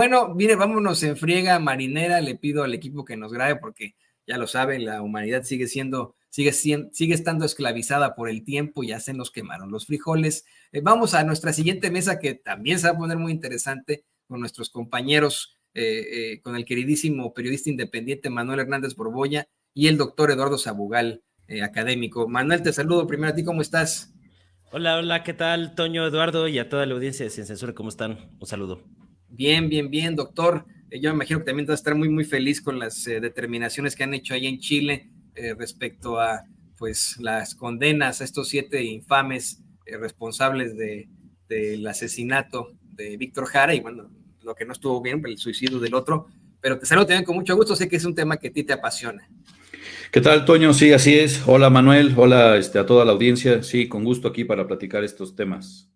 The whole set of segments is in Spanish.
Bueno, mire, vámonos en friega marinera. Le pido al equipo que nos grabe porque ya lo saben, la humanidad sigue estando esclavizada por el tiempo. Ya se nos quemaron los frijoles. Vamos a nuestra siguiente mesa, que también se va a poner muy interesante, con nuestros compañeros, con el queridísimo periodista independiente Manuel Hernández Borbolla y el doctor Eduardo Sabugal, académico. Manuel, te saludo primero a ti. ¿Cómo estás? Hola, hola, ¿qué tal, Toño, Eduardo y a toda la audiencia de Sin Censura? ¿Cómo están? Un saludo. Bien, bien, bien, doctor. Yo me imagino que también vas a estar muy, muy feliz con las determinaciones que han hecho ahí en Chile, respecto a, pues, las condenas a estos 7 infames responsables del asesinato de Víctor Jara y, bueno, lo que no estuvo bien, el suicidio del otro. Pero te saludo también con mucho gusto. Sé que es un tema que a ti te apasiona. ¿Qué tal, Toño? Sí, así es. Hola, Manuel. Hola, a toda la audiencia. Sí, con gusto aquí para platicar estos temas.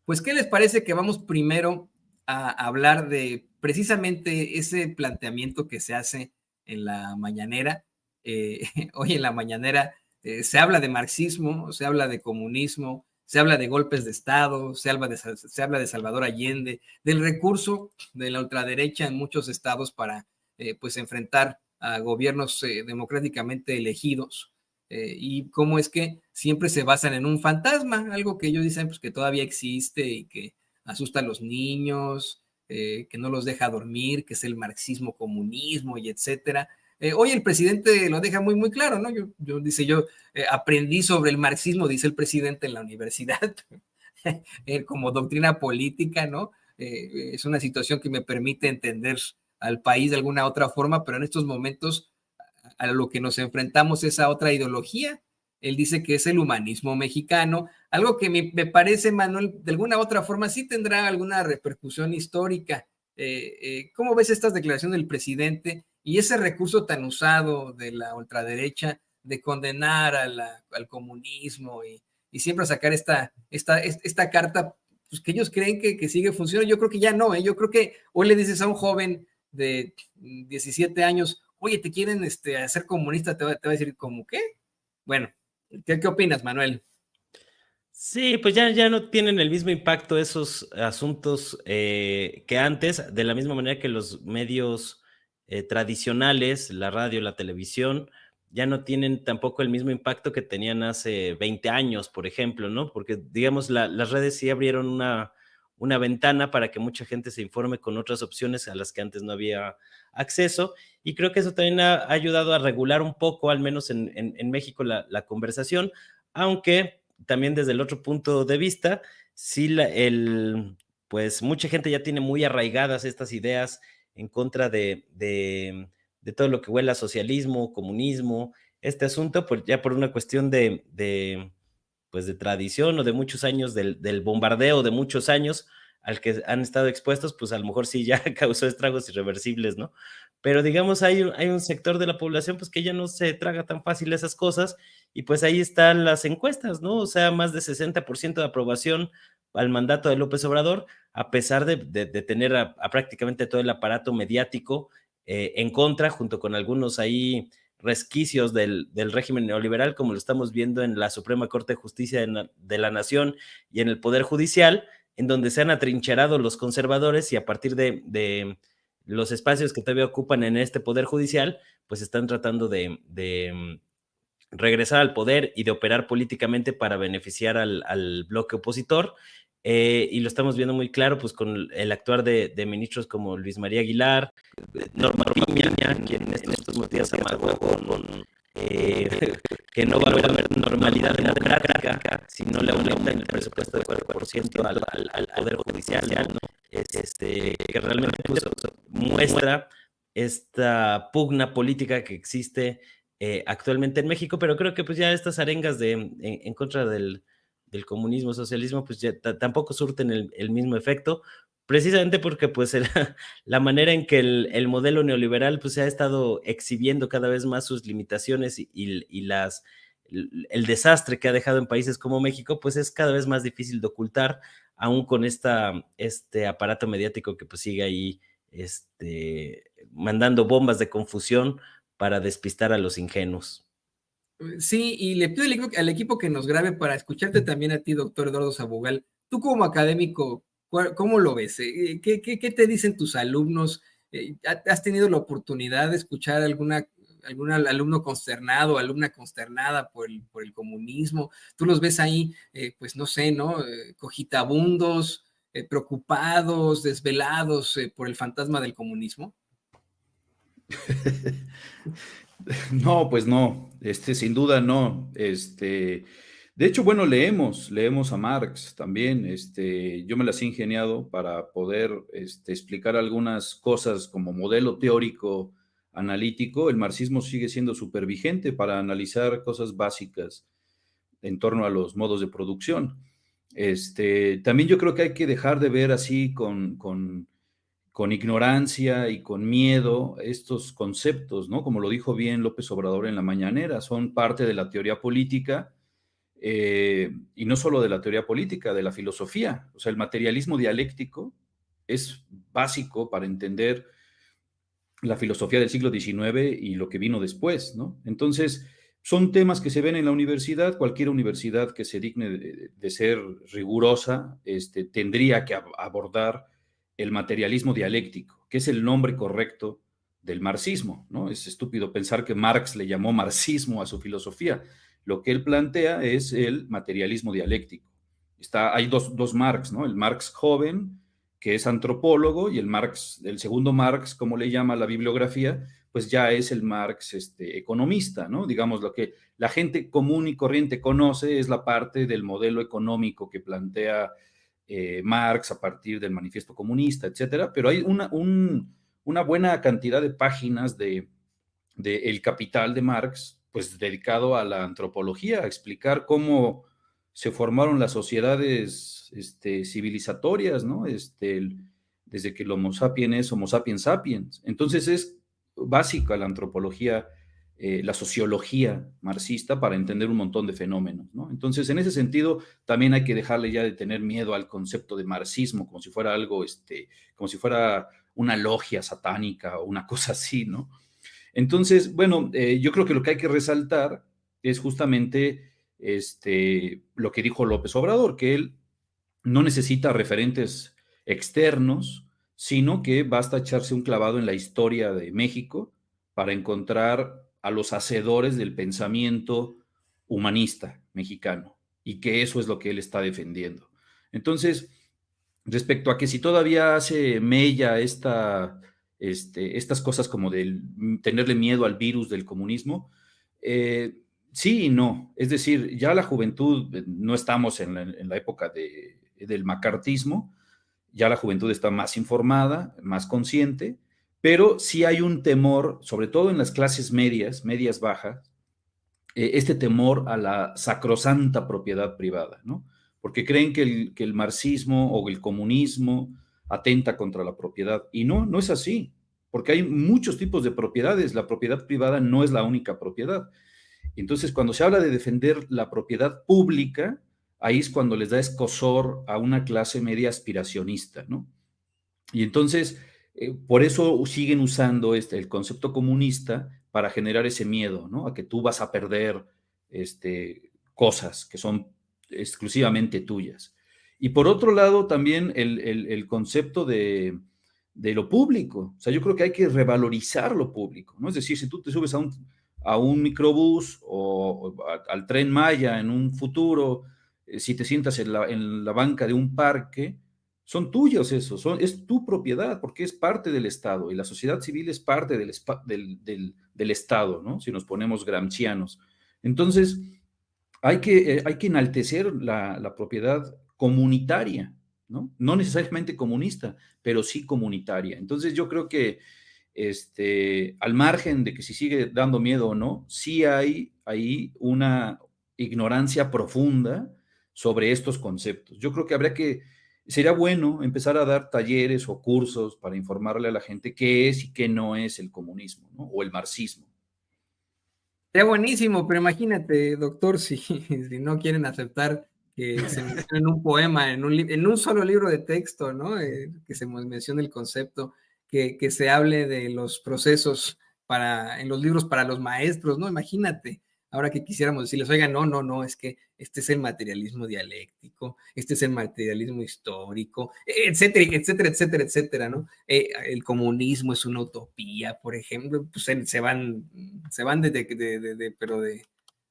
Pues, ¿qué les parece que vamos primero a hablar de precisamente ese planteamiento que se hace en la mañanera? Hoy en la mañanera se habla de marxismo, se habla de comunismo, se habla de golpes de Estado, se habla de Salvador Allende, del recurso de la ultraderecha en muchos estados para pues enfrentar a gobiernos democráticamente elegidos, y cómo es que siempre se basan en un fantasma, algo que ellos dicen pues que todavía existe y que asusta a los niños, que no los deja dormir, que es el marxismo, comunismo y etcétera. Hoy el presidente lo deja muy, muy claro, ¿no? Yo aprendí sobre el marxismo, dice el presidente en la universidad, como doctrina política, ¿no? Es una situación que me permite entender al país de alguna otra forma, pero en estos momentos a lo que nos enfrentamos es a otra ideología. Él dice que es el humanismo mexicano, algo que me parece, Manuel, de alguna otra forma sí tendrá alguna repercusión histórica. ¿Cómo ves estas declaraciones del presidente y ese recurso tan usado de la ultraderecha de condenar al comunismo y siempre sacar esta carta, pues, que ellos creen que sigue funcionando? Yo creo que ya no, yo creo que hoy le dices a un joven de 17 años, oye, te quieren hacer comunista, te va a decir, ¿cómo qué? Bueno, ¿qué opinas, Manuel? Sí, pues ya no tienen el mismo impacto esos asuntos que antes, de la misma manera que los medios tradicionales, la radio, la televisión, ya no tienen tampoco el mismo impacto que tenían hace 20 años, por ejemplo, ¿no? Porque, digamos, las redes sí abrieron una ventana para que mucha gente se informe con otras opciones a las que antes no había acceso, y creo que eso también ha ayudado a regular un poco, al menos en México, la conversación, aunque también desde el otro punto de vista, sí, pues mucha gente ya tiene muy arraigadas estas ideas en contra de todo lo que huele a socialismo, comunismo, este asunto, pues ya por una cuestión pues de tradición o de muchos años, del bombardeo de muchos años al que han estado expuestos, pues a lo mejor sí ya causó estragos irreversibles, ¿no? Pero digamos, hay un sector de la población pues que ya no se traga tan fácil esas cosas, y pues ahí están las encuestas, ¿no? O sea, más de 60% de aprobación al mandato de López Obrador, a pesar de tener a prácticamente todo el aparato mediático en contra, junto con algunos ahí resquicios del régimen neoliberal, como lo estamos viendo en la Suprema Corte de Justicia de la Nación y en el Poder Judicial, en donde se han atrincherado los conservadores, y a partir de los espacios que todavía ocupan en este Poder Judicial, pues están tratando de regresar al poder y de operar políticamente para beneficiar al bloque opositor. Y lo estamos viendo muy claro pues con el actuar de ministros como Luis María Aguilar, Norma Piña, quien en estos días amagó con que no va a haber normalidad democrática si no le aumentan el presupuesto de 4% al Poder Judicial, ¿no? Que realmente pues, muestra esta pugna política que existe actualmente en México, pero creo que pues ya estas arengas en contra del comunismo, socialismo, pues ya tampoco surten el mismo efecto, precisamente porque pues la manera en que el modelo neoliberal pues se ha estado exhibiendo cada vez más sus limitaciones y el desastre que ha dejado en países como México, pues es cada vez más difícil de ocultar, aún con este aparato mediático que pues sigue ahí mandando bombas de confusión para despistar a los ingenuos. Sí, y le pido al equipo que nos grabe para escucharte también a ti, doctor Eduardo Sabugal. Tú como académico, ¿Cómo lo ves? ¿Qué te dicen tus alumnos? ¿Has tenido la oportunidad de escuchar algún alumno consternado, alumna consternada por el comunismo? ¿Tú los ves ahí, pues no sé, ¿no? Cogitabundos, preocupados, desvelados por el fantasma del comunismo? No, pues no, sin duda no. De hecho, bueno, leemos a Marx también. Yo me las he ingeniado para poder explicar algunas cosas como modelo teórico analítico. El marxismo sigue siendo súper vigente para analizar cosas básicas en torno a los modos de producción. También yo creo que hay que dejar de ver así con ignorancia y con miedo estos conceptos, ¿no? Como lo dijo bien López Obrador en la mañanera, son parte de la teoría política, y no solo de la teoría política, de la filosofía. O sea, el materialismo dialéctico es básico para entender la filosofía del siglo XIX y lo que vino después, ¿no? Entonces, son temas que se ven en la universidad. Cualquier universidad que se digne de ser rigurosa tendría que abordar el materialismo dialéctico, que es el nombre correcto del marxismo, ¿no? Es estúpido pensar que Marx le llamó marxismo a su filosofía. Lo que él plantea es el materialismo dialéctico. Hay dos Marx, ¿no? El Marx joven, que es antropólogo, y el segundo Marx, como le llama la bibliografía, pues ya es el Marx economista, ¿no? Digamos, lo que la gente común y corriente conoce es la parte del modelo económico que plantea Marx a partir del Manifiesto Comunista, etcétera, pero hay una buena cantidad de páginas de El Capital de Marx, pues dedicado a la antropología, a explicar cómo se formaron las sociedades civilizatorias, ¿no? Desde que el Homo sapiens es Homo sapiens sapiens. Entonces es básica la antropología, la sociología marxista para entender un montón de fenómenos, ¿no? Entonces, en ese sentido, también hay que dejarle ya de tener miedo al concepto de marxismo como si fuera algo, como si fuera una logia satánica o una cosa así, ¿no? Entonces, bueno, yo creo que lo que hay que resaltar es justamente lo que dijo López Obrador, que él no necesita referentes externos, sino que basta echarse un clavado en la historia de México para encontrar a los hacedores del pensamiento humanista mexicano, y que eso es lo que él está defendiendo. Entonces, respecto a que si todavía hace mella estas cosas como de tenerle miedo al virus del comunismo, sí y no. Es decir, ya la juventud, no estamos en la época del macartismo, ya la juventud está más informada, más consciente, pero sí hay un temor, sobre todo en las clases medias bajas, este temor a la sacrosanta propiedad privada, ¿no? Porque creen que el marxismo o el comunismo atenta contra la propiedad. Y no es así, porque hay muchos tipos de propiedades. La propiedad privada no es la única propiedad. Entonces, cuando se habla de defender la propiedad pública, ahí es cuando les da escozor a una clase media aspiracionista, ¿no? Y entonces, por eso siguen usando el concepto comunista para generar ese miedo, ¿no? A que tú vas a perder cosas que son exclusivamente tuyas. Y por otro lado, también el concepto de lo público. O sea, yo creo que hay que revalorizar lo público, ¿no? Es decir, si tú te subes a un microbús o al Tren Maya en un futuro, si te sientas en la banca de un parque, son tuyos esos, es tu propiedad, porque es parte del Estado, y la sociedad civil es parte del Estado, ¿no? Si nos ponemos gramscianos. Entonces, hay que enaltecer la propiedad comunitaria, ¿no? No necesariamente comunista, pero sí comunitaria. Entonces, yo creo que al margen de que si sigue dando miedo o no, sí hay ahí una ignorancia profunda sobre estos conceptos. Yo creo que sería bueno empezar a dar talleres o cursos para informarle a la gente qué es y qué no es el comunismo, ¿no? O el marxismo. Sería buenísimo, pero imagínate, doctor, si no quieren aceptar que se mencione en un poema, en un solo libro de texto, ¿no? Que se mencione el concepto, que se hable de los procesos en los libros para los maestros, ¿no? Imagínate, ahora que quisiéramos decirles, oigan, no, es que este es el materialismo dialéctico, este es el materialismo histórico, etcétera, etcétera, etcétera, etcétera, ¿no? El comunismo es una utopía, por ejemplo, pues se van pero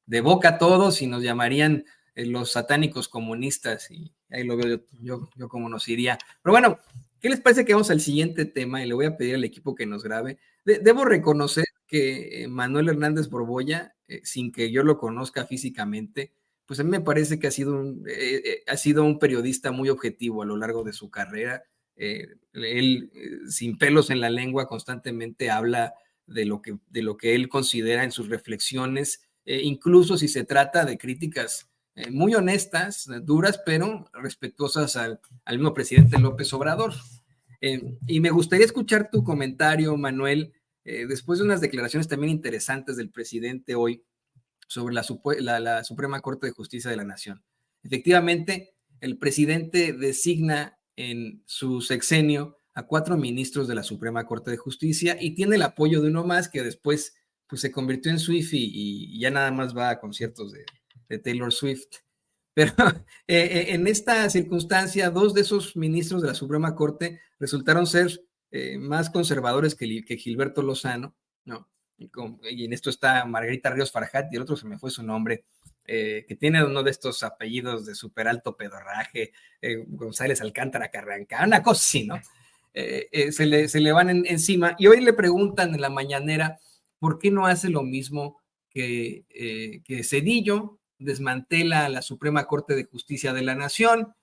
de boca todos y nos llamarían los satánicos comunistas, y ahí lo veo yo como nos iría. Pero bueno, ¿qué les parece que vamos al siguiente tema? Y le voy a pedir al equipo que nos grabe. Debo reconocer que Manuel Hernández Borbolla, sin que yo lo conozca físicamente, pues a mí me parece que ha sido un periodista muy objetivo a lo largo de su carrera. Él, sin pelos en la lengua, constantemente habla de lo que él considera en sus reflexiones, incluso si se trata de críticas muy honestas, duras, pero respetuosas al mismo presidente López Obrador. Y me gustaría escuchar tu comentario, Manuel, después de unas declaraciones también interesantes del presidente hoy sobre la Suprema Corte de Justicia de la Nación. Efectivamente, el presidente designa en su sexenio a 4 ministros de la Suprema Corte de Justicia y tiene el apoyo de uno más que después pues, se convirtió en Swiftie y ya nada más va a conciertos de Taylor Swift. Pero en esta circunstancia, 2 de esos ministros de la Suprema Corte resultaron ser más conservadores que Gilberto Lozano, ¿no? Y en esto está Margarita Ríos Farjat y el otro se me fue su nombre, que tiene uno de estos apellidos de súper alto pedorraje, González Alcántara Carranca, una cosa así, ¿no? Se le van encima y hoy le preguntan en la mañanera por qué no hace lo mismo que Zedillo, desmantela la Suprema Corte de Justicia de la Nación,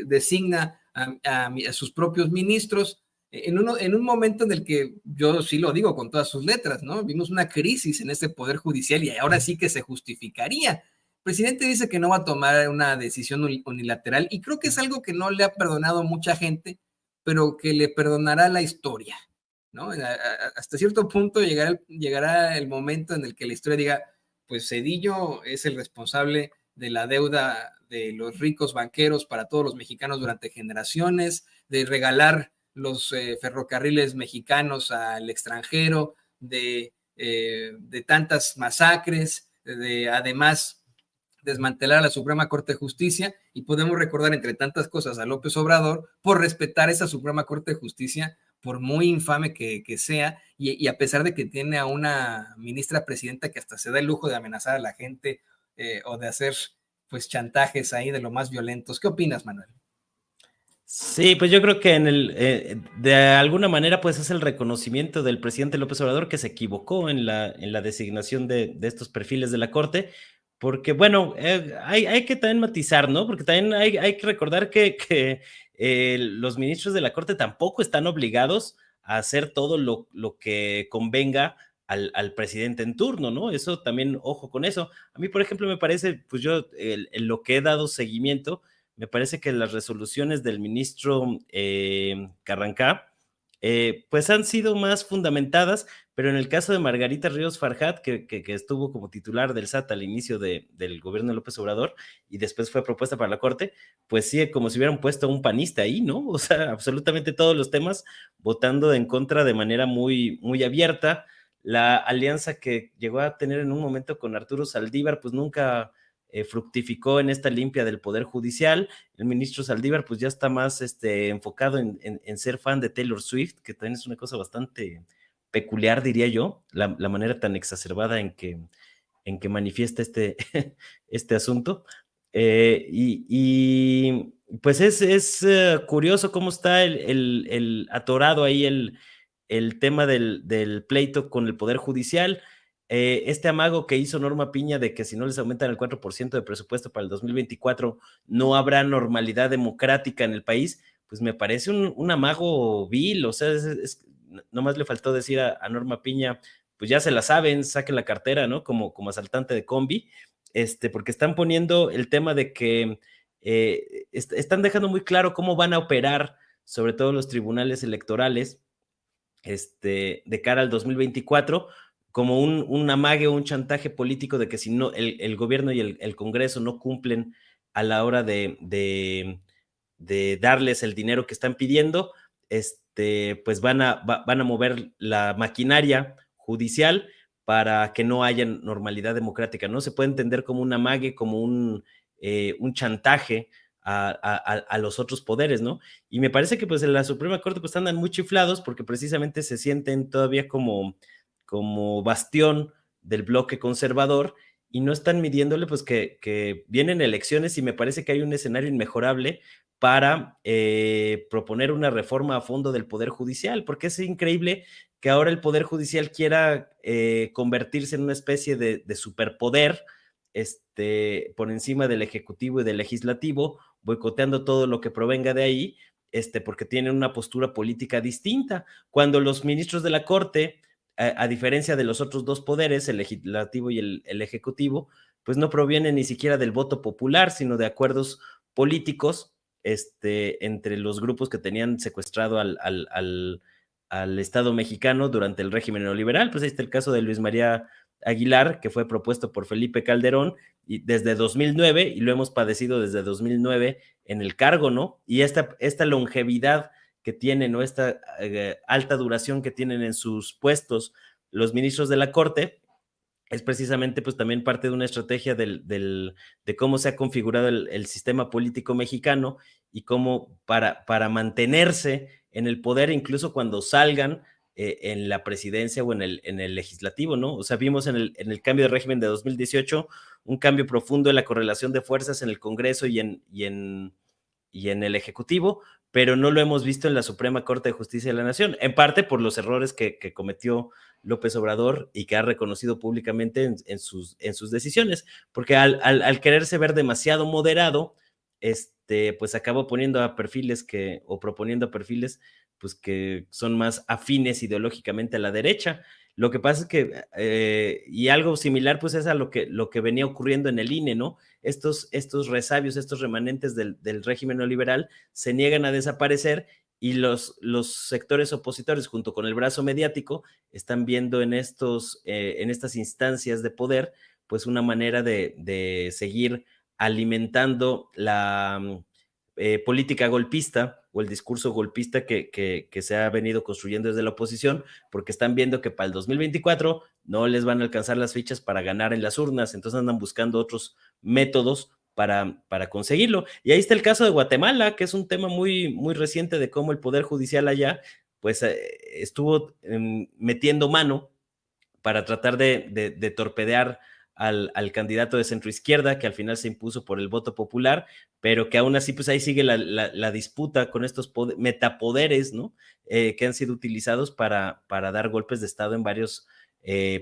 designa a sus propios ministros, en un momento en el que yo sí lo digo con todas sus letras, ¿no? Vimos una crisis en este Poder Judicial y ahora sí que se justificaría. El presidente dice que no va a tomar una decisión unilateral y creo que es algo que no le ha perdonado mucha gente, pero que le perdonará la historia, ¿no? Hasta cierto punto llegará el momento en el que la historia diga, pues Zedillo es el responsable de la deuda de los ricos banqueros para todos los mexicanos durante generaciones, de regalar los ferrocarriles mexicanos al extranjero, de tantas masacres, de además desmantelar a la Suprema Corte de Justicia, y podemos recordar entre tantas cosas a López Obrador por respetar esa Suprema Corte de Justicia, por muy infame que sea, y a pesar de que tiene a una ministra presidenta que hasta se da el lujo de amenazar a la gente o de hacer pues chantajes ahí de lo más violentos. ¿Qué opinas, Manuel? Sí, pues yo creo que de alguna manera pues es el reconocimiento del presidente López Obrador que se equivocó en la designación de estos perfiles de la Corte, porque bueno, hay que también matizar, ¿no? Porque también hay que recordar que los ministros de la Corte tampoco están obligados a hacer todo lo que convenga al presidente en turno, ¿no? Eso también, ojo con eso. A mí, por ejemplo, me parece, pues yo, lo que he dado seguimiento, me parece que las resoluciones del ministro Carrancá, pues han sido más fundamentadas, pero en el caso de Margarita Ríos Farjat, que estuvo como titular del SAT al inicio del gobierno de López Obrador y después fue propuesta para la Corte, pues sí, como si hubieran puesto a un panista ahí, ¿no? O sea, absolutamente todos los temas votando en contra de manera muy, muy abierta. La alianza que llegó a tener en un momento con Arturo Saldívar, pues nunca fructificó en esta limpia del Poder Judicial. El ministro Saldívar pues ya está más enfocado en ser fan de Taylor Swift, que también es una cosa bastante peculiar, diría yo, la manera tan exacerbada en que manifiesta este asunto. Pues es curioso cómo está el atorado ahí el tema del pleito con el Poder Judicial. Este amago que hizo Norma Piña de que si no les aumentan el 4% de presupuesto para el 2024 no habrá normalidad democrática en el país, pues me parece un amago vil. O sea, nomás le faltó decir a Norma Piña, pues ya se la saben, saque la cartera, ¿no? Como asaltante de combi, porque están poniendo el tema de que están dejando muy claro cómo van a operar, sobre todo los tribunales electorales, de cara al 2024, como un amague o un chantaje político de que si no el gobierno y el Congreso no cumplen a la hora de darles el dinero que están pidiendo, pues van a mover la maquinaria judicial para que no haya normalidad democrática, ¿no? Se puede entender como un amague, como un chantaje a los otros poderes, ¿no? Y me parece que pues en la Suprema Corte pues andan muy chiflados porque precisamente se sienten todavía como bastión del bloque conservador y no están midiéndole pues que vienen elecciones y me parece que hay un escenario inmejorable para proponer una reforma a fondo del Poder Judicial, porque es increíble que ahora el Poder Judicial quiera convertirse en una especie de superpoder por encima del Ejecutivo y del Legislativo, boicoteando todo lo que provenga de ahí, porque tienen una postura política distinta. Cuando los ministros de la Corte, a diferencia de los otros dos poderes, el Legislativo y el Ejecutivo, pues no provienen ni siquiera del voto popular, sino de acuerdos políticos entre los grupos que tenían secuestrado al Estado mexicano durante el régimen neoliberal. Pues ahí está el caso de Luis María Aguilar, que fue propuesto por Felipe Calderón y desde 2009, y lo hemos padecido desde 2009 en el cargo, ¿no? Y esta longevidad que tienen, ¿no? Esta alta duración que tienen en sus puestos los ministros de la Corte, es precisamente pues también parte de una estrategia de cómo se ha configurado el sistema político mexicano y cómo para mantenerse en el poder, incluso cuando salgan en la presidencia o en el legislativo, ¿no? O sea, vimos en el cambio de régimen de 2018 un cambio profundo en la correlación de fuerzas en el Congreso y en el Ejecutivo, pero no lo hemos visto en la Suprema Corte de Justicia de la Nación, en parte por los errores que cometió López Obrador y que ha reconocido públicamente en sus decisiones, porque al quererse ver demasiado moderado, pues acabó poniendo a perfiles o proponiendo a perfiles pues que son más afines ideológicamente a la derecha. Lo que pasa es que, y algo similar pues es a lo que venía ocurriendo en el INE, ¿no? Estos resabios, estos remanentes del régimen neoliberal se niegan a desaparecer y los sectores opositores junto con el brazo mediático están viendo en estas instancias de poder pues una manera de seguir alimentando la política golpista o el discurso golpista que se ha venido construyendo desde la oposición, porque están viendo que para el 2024 no les van a alcanzar las fichas para ganar en las urnas, entonces andan buscando otros métodos para conseguirlo. Y ahí está el caso de Guatemala, que es un tema muy, muy reciente de cómo el Poder Judicial allá pues estuvo metiendo mano para tratar de torpedear al candidato de centroizquierda, que al final se impuso por el voto popular, pero que aún así, pues ahí sigue la disputa con estos metapoderes, ¿no? Que han sido utilizados para dar golpes de Estado en varios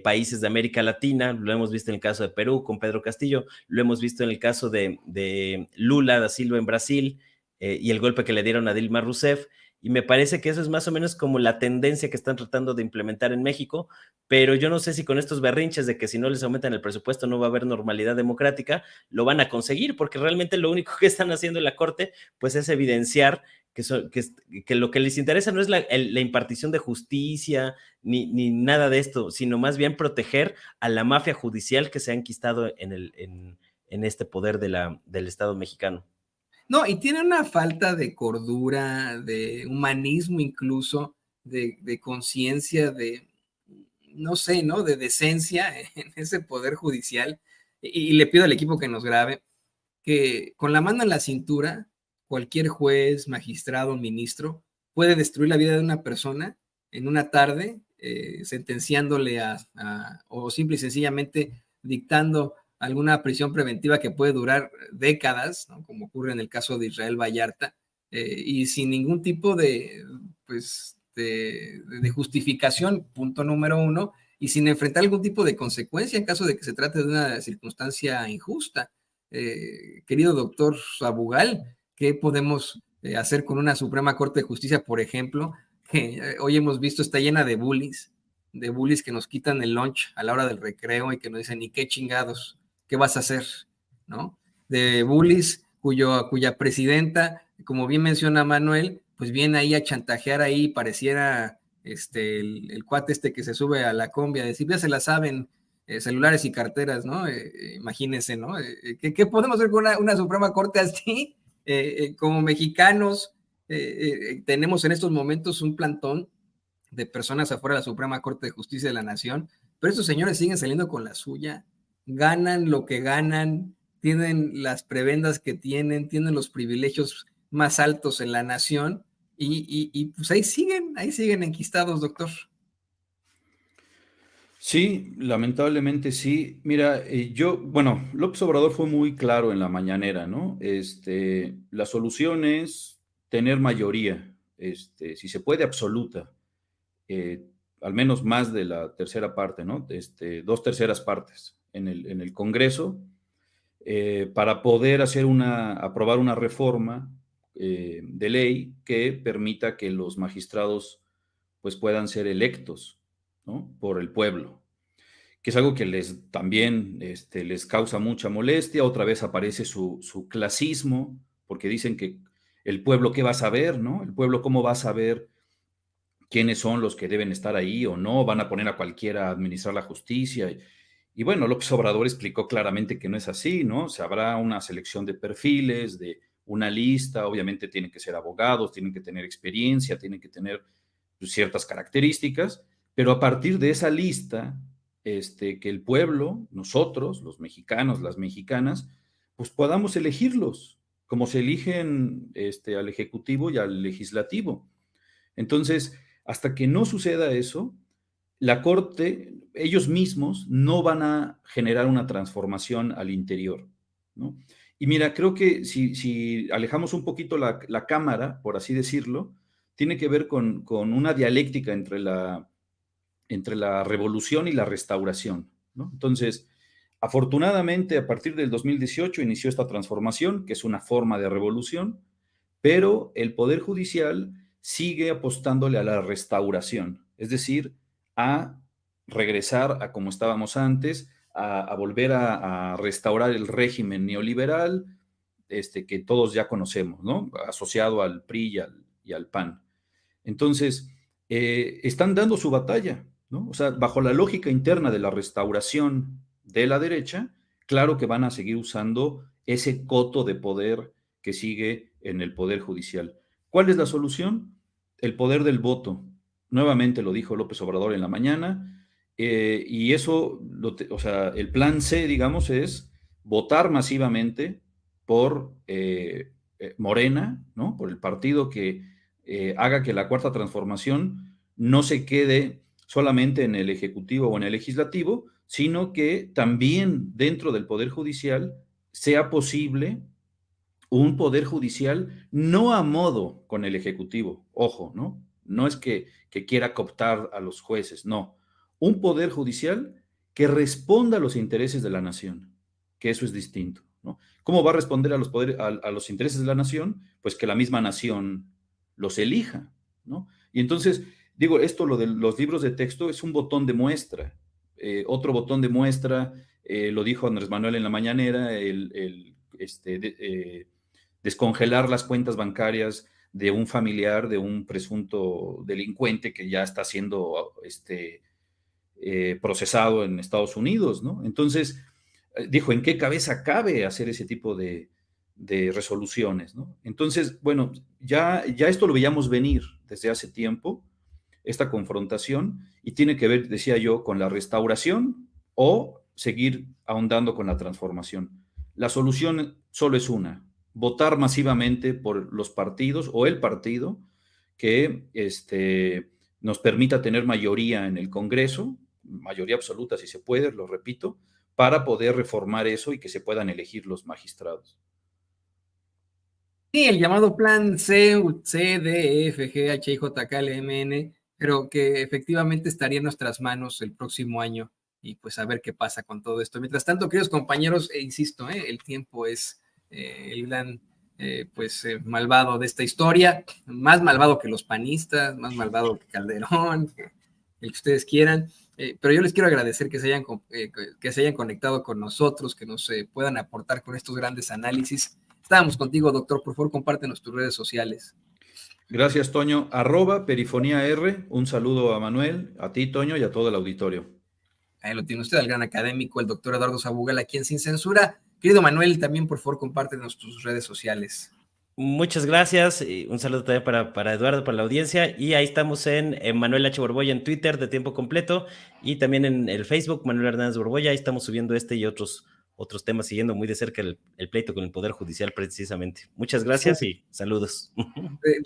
países de América Latina. Lo hemos visto en el caso de Perú con Pedro Castillo, lo hemos visto en el caso de Lula da Silva en Brasil, y el golpe que le dieron a Dilma Rousseff. Y me parece que eso es más o menos como la tendencia que están tratando de implementar en México, pero yo no sé si con estos berrinches de que si no les aumentan el presupuesto no va a haber normalidad democrática, lo van a conseguir, porque realmente lo único que están haciendo en la Corte pues es evidenciar que lo que les interesa no es la impartición de justicia ni nada de esto, sino más bien proteger a la mafia judicial que se ha enquistado en este poder del Estado mexicano. No, y tiene una falta de cordura, de humanismo incluso, de conciencia, no sé, ¿no? De decencia en ese poder judicial. Y le pido al equipo que nos grabe, que con la mano en la cintura, cualquier juez, magistrado, ministro, puede destruir la vida de una persona en una tarde, sentenciándole o simple y sencillamente dictando alguna prisión preventiva que puede durar décadas, ¿no? Como ocurre en el caso de Israel Vallarta, y sin ningún tipo pues, de justificación, punto número uno, y sin enfrentar algún tipo de consecuencia en caso de que se trate de una circunstancia injusta. Querido doctor Sabugal, ¿qué podemos hacer con una Suprema Corte de Justicia, por ejemplo, que hoy hemos visto está llena de bullies que nos quitan el lunch a la hora del recreo y que nos dicen, ¿y qué chingados? ¿Qué vas a hacer? ¿No? De bullies cuya presidenta, como bien menciona Manuel, pues viene ahí a chantajear ahí, pareciera el cuate que se sube a la combi a decir, ya se la saben, celulares y carteras, ¿no? Imagínense, ¿no? ¿Qué podemos hacer con una Suprema Corte así? Como mexicanos, tenemos en estos momentos un plantón de personas afuera de la Suprema Corte de Justicia de la Nación pero estos señores siguen saliendo con la suya, ganan lo que ganan, tienen las prebendas que tienen los privilegios más altos en la nación, y pues ahí siguen enquistados, doctor. Sí, lamentablemente sí. Mira, bueno, López Obrador fue muy claro en la mañanera, ¿no? La solución es tener mayoría, si se puede, absoluta, eh, al menos más de la tercera parte, ¿no? 2/3 partes en el Congreso, para poder aprobar una reforma de ley que permita que los magistrados pues puedan ser electos, ¿no? Por el pueblo, que es algo que también les causa mucha molestia. Otra vez aparece su clasismo, porque dicen que el pueblo, ¿qué va a saber, no? El pueblo, ¿cómo va a saber quiénes son los que deben estar ahí o no? Van a poner a cualquiera a administrar la justicia. Y bueno, López Obrador explicó claramente que no es así, ¿no? Se habrá una selección de perfiles, de una lista, obviamente tienen que ser abogados, tienen que tener experiencia, tienen que tener pues, ciertas características, pero a partir de esa lista, que el pueblo, nosotros, los mexicanos, las mexicanas, pues podamos elegirlos, como se eligen al Ejecutivo y al Legislativo. Entonces, hasta que no suceda eso, la Corte, ellos mismos no van a generar una transformación al interior, ¿no? Y mira, creo que si alejamos un poquito la cámara, por así decirlo, tiene que ver con una dialéctica entre la revolución y la restauración, ¿no? Entonces, afortunadamente, a partir del 2018 inició esta transformación, que es una forma de revolución, pero el Poder Judicial sigue apostándole a la restauración, es decir, a regresar a como estábamos antes, a volver a restaurar el régimen neoliberal, que todos ya conocemos, ¿no? Asociado al PRI y al PAN. Entonces, están dando su batalla, ¿no? O sea, bajo la lógica interna de la restauración de la derecha, claro que van a seguir usando ese coto de poder que sigue en el Poder Judicial. ¿Cuál es la solución? El poder del voto. Nuevamente lo dijo López Obrador en la mañana, y eso, o sea, el plan C, digamos, es votar masivamente por Morena, ¿no? Por el partido que haga que la cuarta transformación no se quede solamente en el Ejecutivo o en el Legislativo, sino que también dentro del Poder Judicial sea posible un Poder Judicial no a modo con el Ejecutivo, ojo, ¿no? No es que quiera cooptar a los jueces, no. Un Poder Judicial que responda a los intereses de la nación, que eso es distinto, ¿no? ¿Cómo va a responder a los intereses de la nación? Pues que la misma nación los elija, ¿no? Y entonces, digo, lo de los libros de texto es un botón de muestra. Otro botón de muestra, lo dijo Andrés Manuel en la mañanera, descongelar las cuentas bancarias de un familiar de un presunto delincuente que ya está siendo procesado en Estados Unidos, ¿no? Entonces, dijo, ¿en qué cabeza cabe hacer ese tipo de resoluciones, ¿no? Entonces, bueno, ya esto lo veíamos venir desde hace tiempo, esta confrontación, y tiene que ver, decía yo, con la restauración o seguir ahondando con la transformación. La solución solo es una: votar masivamente por los partidos o el partido que nos permita tener mayoría en el Congreso, mayoría absoluta si se puede, lo repito, para poder reformar eso y que se puedan elegir los magistrados. Sí, el llamado plan C, D, E, F, G, H, I, J, K, L, M, N, pero que efectivamente estaría en nuestras manos el próximo año, y pues a ver qué pasa con todo esto. Mientras tanto, queridos compañeros, insisto, el tiempo es el gran malvado de esta historia, más malvado que los panistas, más malvado que Calderón, el que ustedes quieran. Pero yo les quiero agradecer que se hayan conectado con nosotros, que nos puedan aportar con estos grandes análisis. Estábamos contigo, doctor. Por favor, compártenos tus redes sociales. Gracias, Toño. @perifoníaR. Un saludo a Manuel, a ti, Toño, y a todo el auditorio. Ahí lo tiene usted, al gran académico, el doctor Eduardo Sabugal, aquí en Sin Censura. Querido Manuel, también por favor compártenos tus redes sociales. Muchas gracias. Y un saludo también para Eduardo, para la audiencia. Y ahí estamos en Manuel H. Borbolla en Twitter de tiempo completo y también en el Facebook Manuel Hernández Borbolla. Ahí estamos subiendo este y otros temas, siguiendo muy de cerca el pleito con el Poder Judicial precisamente. Muchas gracias Sí. y saludos.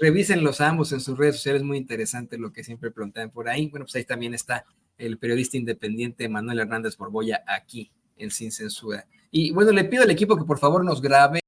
Revísenlos ambos en sus redes sociales, muy interesante lo que siempre plantean por ahí. Bueno, pues ahí también está el periodista independiente Manuel Hernández Borbolla aquí en Sin Censura. Y bueno, le pido al equipo que por favor nos grabe